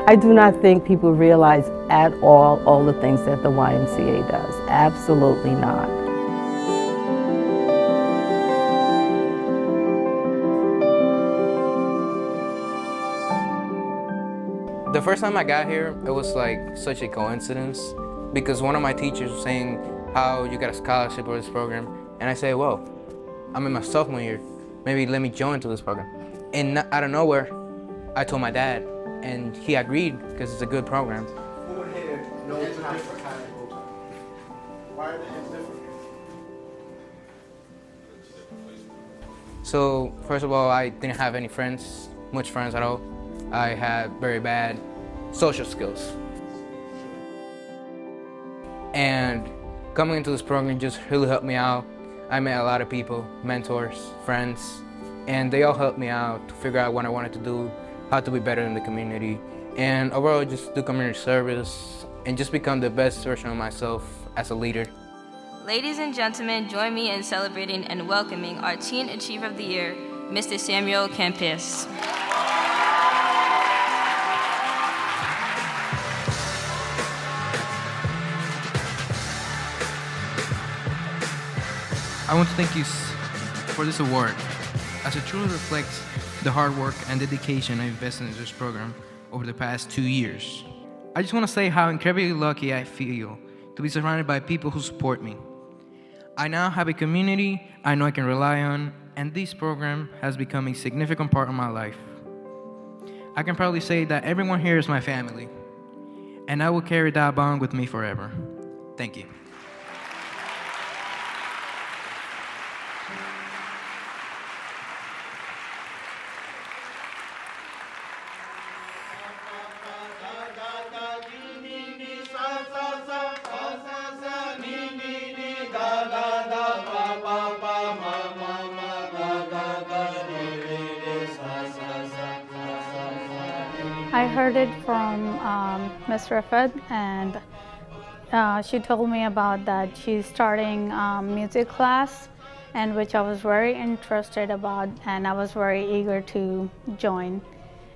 I do not think people realize at all the things that the YMCA does. Absolutely not. The first time I got here, it was like such a coincidence because one of my teachers was saying how you got a scholarship for this program, and I said, well, I'm in my sophomore year, maybe let me join to this program. And out of nowhere, I told my dad, and he agreed because it's a good program. Who in here knows the difference? Why are the ends different? So first of all, I didn't have any friends, much friends at all. I had very bad social skills. And coming into this program just really helped me out. I met a lot of people, mentors, friends, and they all helped me out to figure out what I wanted to do, how to be better in the community, and overall just do community service and just become the best version of myself as a leader. Ladies and gentlemen, join me in celebrating and welcoming our Teen Achiever of the Year, Mr. Samuel Campis. I want to thank you for this award, as it truly reflects the hard work and dedication I invested in this program over the past 2 years. I just want to say how incredibly lucky I feel to be surrounded by people who support me. I now have a community I know I can rely on, and this program has become a significant part of my life. I can proudly say that everyone here is my family, and I will carry that bond with me forever. Thank you. I heard it from Ms. Rafat, and she told me about that she's starting music class, and which I was very interested about, and I was very eager to join.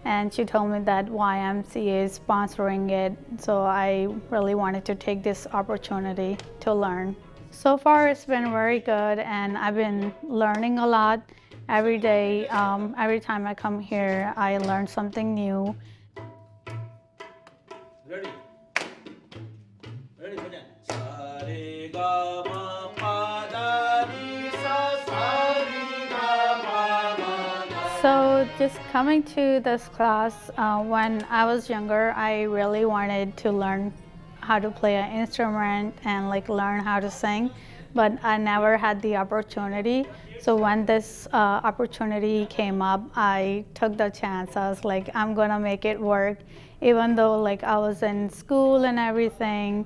And she told me that YMCA is sponsoring it, so I really wanted to take this opportunity to learn. So far it's been very good, and I've been learning a lot every day. Every time I come here, I learn something new. Ready? Ready, So just coming to this class, when I was younger, I really wanted to learn how to play an instrument and learn how to sing, but I never had the opportunity. So when this opportunity came up, I took the chance. I was like, I'm gonna make it work, even though I was in school and everything,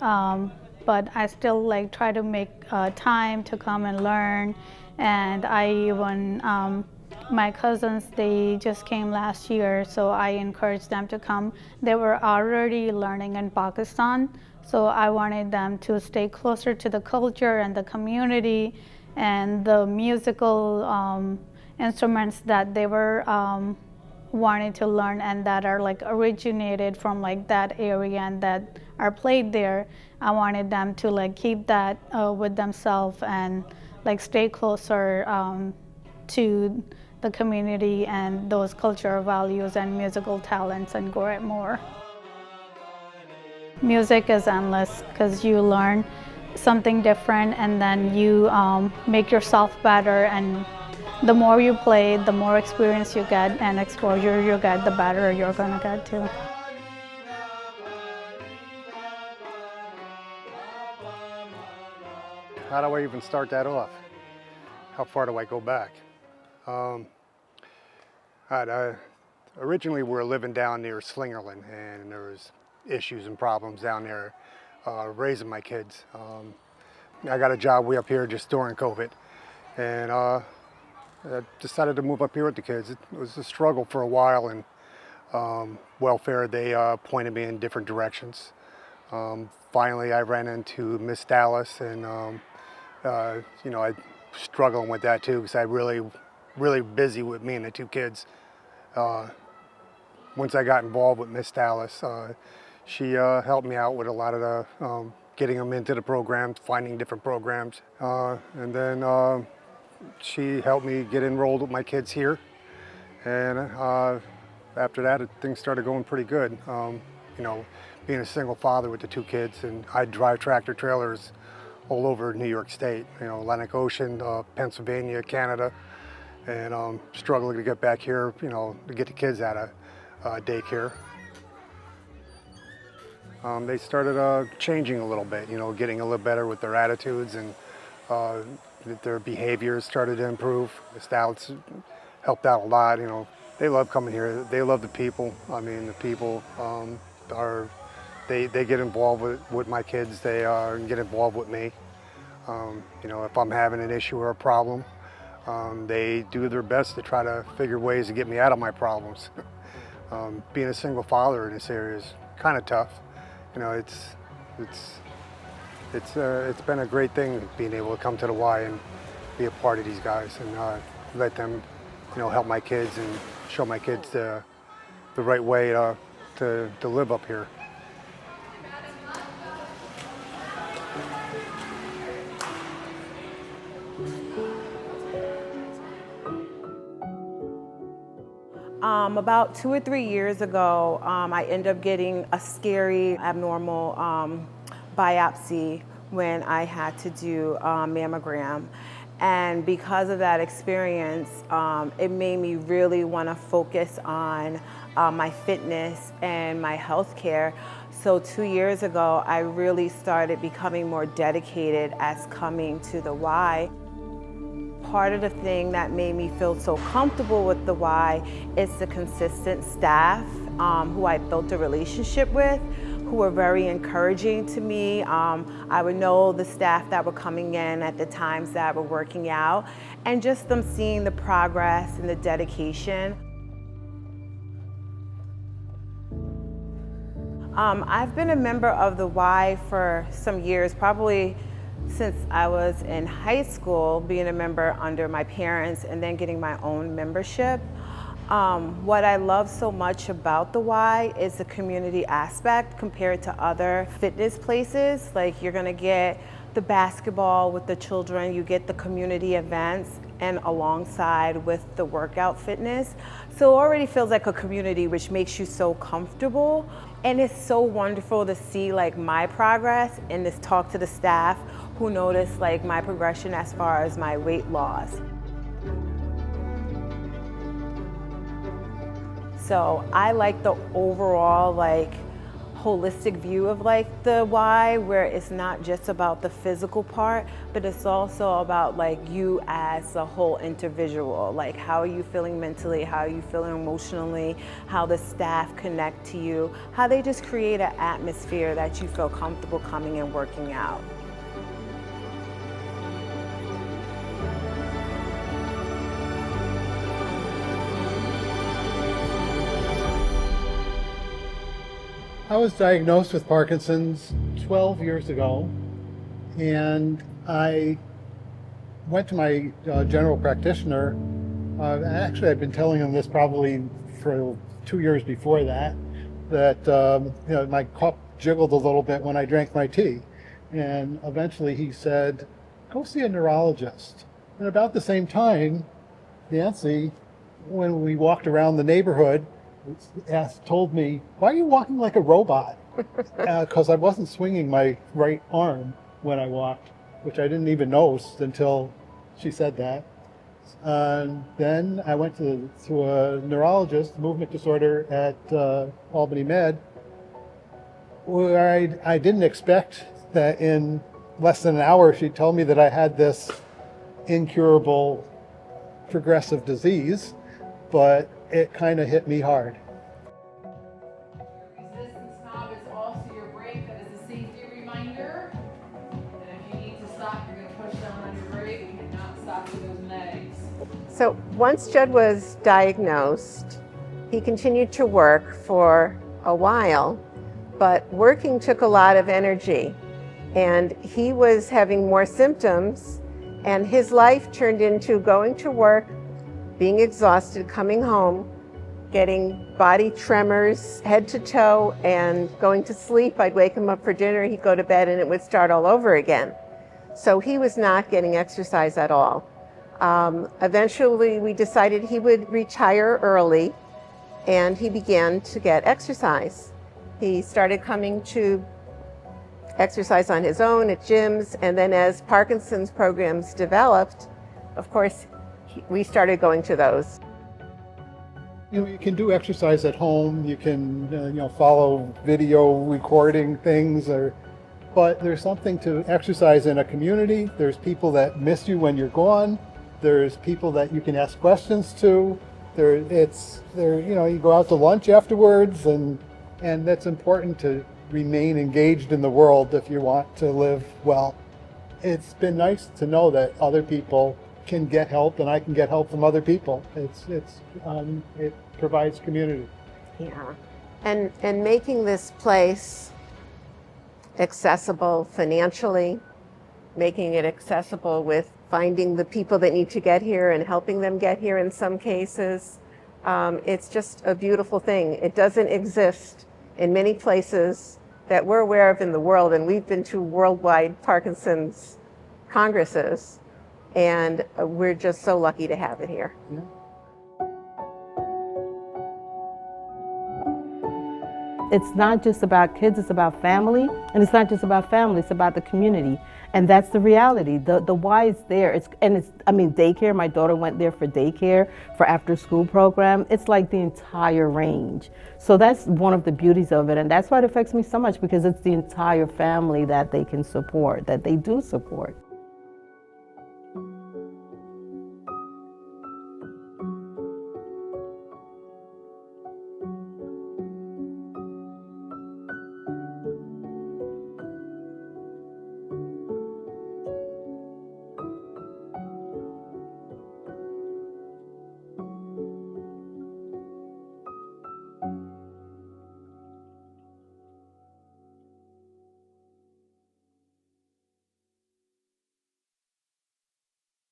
but I still try to make time to come and learn. And I even, my cousins, they just came last year, so I encouraged them to come. They were already learning in Pakistan, so I wanted them to stay closer to the culture and the community and the musical instruments that they were wanting to learn and that are originated from that area and that are played there. I wanted them to keep that with themselves and stay closer to the community and those cultural values and musical talents and grow it more. Music is endless because you learn something different and then you make yourself better, and the more you play, the more experience you get and exposure you get, the better you're gonna get too. how do I even start that off? How far do I go back? Originally we were living down near Slingerland, and there was issues and problems down there raising my kids. I got a job way up here just during COVID, and I decided to move up here with the kids. It was a struggle for a while, and welfare, they pointed me in different directions. Finally, I ran into Miss Dallas, and you know, I struggling with that too, because I really busy with me and the two kids. Once I got involved with Miss Dallas, she helped me out with a lot of the getting them into the programs, finding different programs, and then she helped me get enrolled with my kids here. And after that, things started going pretty good. You know, being a single father with the two kids, and I drive tractor trailers all over New York State, you know, Atlantic Ocean, Pennsylvania, Canada, and struggling to get back here, you know, to get the kids out of daycare. They started changing a little bit, you know, getting a little better with their attitudes, and their behaviors started to improve. The Stouts helped out a lot, you know. They love coming here. They love the people. I mean, the people they get involved with my kids. They get involved with me. You know, if I'm having an issue or a problem, they do their best to try to figure ways to get me out of my problems. Being a single father in this area is kind of tough. You know, it's been a great thing being able to come to the Y and be a part of these guys, and let them, you know, help my kids and show my kids the right way to live up here. About 2 or 3 years ago, I ended up getting a scary, abnormal biopsy when I had to do a mammogram. And because of that experience, it made me really want to focus on my fitness and my health care. So 2 years ago, I really started becoming more dedicated as coming to the Y. Part of the thing that made me feel so comfortable with the Y is the consistent staff who I built a relationship with, who were very encouraging to me. I would know the staff that were coming in at the times that were working out, and just them seeing the progress and the dedication. I've been a member of the Y for some years, probably since I was in high school, being a member under my parents and then getting my own membership. What I love so much about the Y is the community aspect compared to other fitness places. Like, you're gonna get the basketball with the children, you get the community events, and alongside with the workout fitness. So it already feels like a community, which makes you so comfortable. And it's so wonderful to see like my progress and to talk to the staff who notice like my progression as far as my weight loss. So I like the overall like holistic view of like the Y, where it's not just about the physical part, but it's also about like you as a whole individual. Like, how are you feeling mentally? How are you feeling emotionally? How the staff connect to you? How they just create an atmosphere that you feel comfortable coming and working out. I was diagnosed with Parkinson's 12 years ago, and I went to my general practitioner. Actually, I've been telling him this probably for 2 years before that, you know, my cup jiggled a little bit when I drank my tea. And eventually he said, go see a neurologist. And about the same time, Nancy, when we walked around the neighborhood, told me, why are you walking like a robot? Because I wasn't swinging my right arm when I walked, which I didn't even notice until she said that. Then I went to a neurologist, movement disorder at Albany Med, where I didn't expect that in less than an hour, she told me that I had this incurable progressive disease, but it kind of hit me hard. Your resistance knob is also your brake. That is a safety reminder. And if you need to stop, you're going to push down on your brake and not stop with those legs. So once Judd was diagnosed, he continued to work for a while, but working took a lot of energy. And he was having more symptoms, and his life turned into going to work, being exhausted, coming home, getting body tremors head to toe, and going to sleep. I'd wake him up for dinner, he'd go to bed, and it would start all over again. So he was not getting exercise at all. Eventually, we decided he would retire early, and he began to get exercise. He started coming to exercise on his own at gyms, and then as Parkinson's programs developed, of course, we started going to those. You can do exercise at home. You can follow video recording things, but there's something to exercise in a community. There's people that miss you when you're gone. There's people that you can ask questions to. You go out to lunch afterwards, and that's important to remain engaged in the world if you want to live well. It's been nice to know that other people can get help, and I can get help from other people. It provides community. Yeah, and making this place accessible financially, making it accessible with finding the people that need to get here and helping them get here in some cases. It's just a beautiful thing. It doesn't exist in many places that we're aware of in the world, and we've been to worldwide Parkinson's congresses, and we're just so lucky to have it here. Yeah. It's not just about kids, it's about family. And it's not just about family, it's about the community. And that's the reality. The why is there. Daycare, my daughter went there for daycare, for after school program. It's like the entire range. So that's one of the beauties of it. And that's why it affects me so much, because it's the entire family that they can support, that they do support.